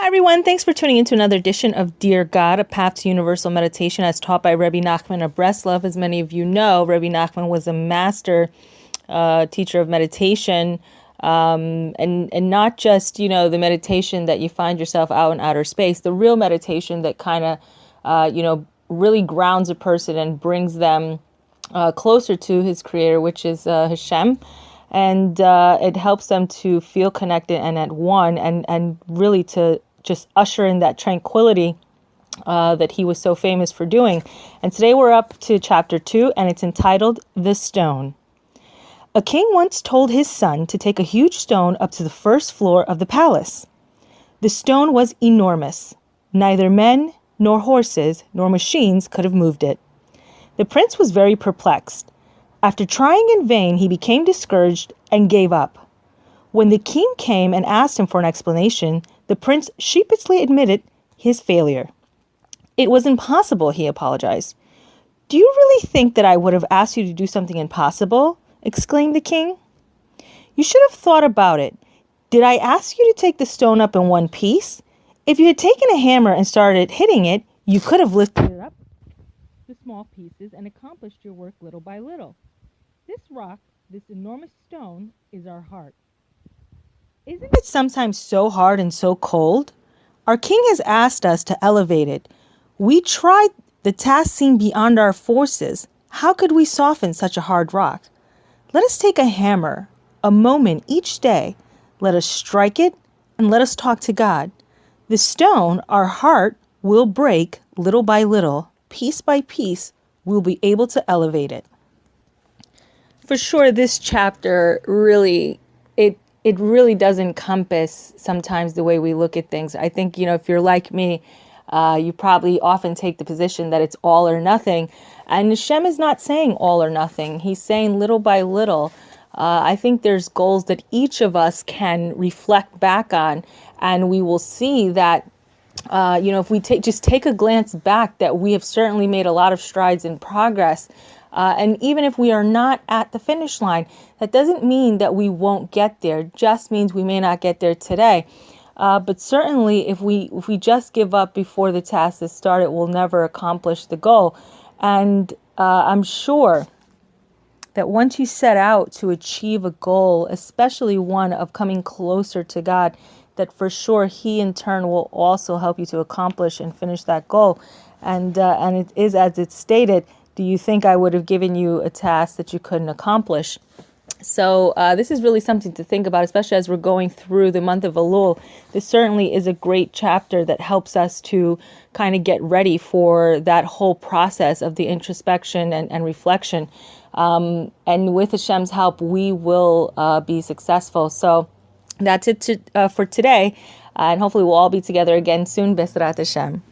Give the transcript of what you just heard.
Hi, everyone. Thanks for tuning into another edition of Dear God, a Path to Universal Meditation as taught by Rebbe Nachman of Breslov. As many of you know, Rebbe Nachman was a master teacher of meditation, and not just, the meditation that you find yourself out in outer space, the real meditation that kind of, really grounds a person and brings them closer to his creator, which is Hashem. And it helps them to feel connected and at one, and really to just usher in that tranquility that he was so famous for doing. And today we're up to chapter 2, and it's entitled The Stone. A king once told his son to take a huge stone up to the first floor of the palace. The stone was enormous. Neither men, nor horses, nor machines could have moved it. The prince was very perplexed. After trying in vain, he became discouraged and gave up. When the king came and asked him for an explanation, the prince sheepishly admitted his failure. It was impossible, he apologized. Do you really think that I would have asked you to do something impossible? Exclaimed the king. You should have thought about it. Did I ask you to take the stone up in one piece? If you had taken a hammer and started hitting it, you could have lifted it up to small pieces and accomplished your work little by little. This rock, this enormous stone, is our heart. Isn't it sometimes so hard and so cold? Our king has asked us to elevate it. We tried. The task seemed beyond our forces. How could we soften such a hard rock? Let us take a hammer, a moment each day. Let us strike it and let us talk to God. The stone, our heart, will break little by little, piece by piece. We'll be able to elevate it. For sure, this chapter really, it really does encompass sometimes the way we look at things. I think, if you're like me, you probably often take the position that it's all or nothing. And Hashem is not saying all or nothing. He's saying little by little. I think there's goals that each of us can reflect back on, and we will see that, if we just take a glance back, that we have certainly made a lot of strides in progress. And even if we are not at the finish line, that doesn't mean that we won't get there. It just means we may not get there today. But certainly, if we just give up before the task is started, we'll never accomplish the goal. And I'm sure that once you set out to achieve a goal, especially one of coming closer to God, that for sure He in turn will also help you to accomplish and finish that goal. And it is as it's stated. Do you think I would have given you a task that you couldn't accomplish? So this is really something to think about, especially as we're going through the month of Elul. This certainly is a great chapter that helps us to kind of get ready for that whole process of the introspection and reflection. And with Hashem's help, we will be successful. So that's it for today. And hopefully we'll all be together again soon. B'ezrat Hashem.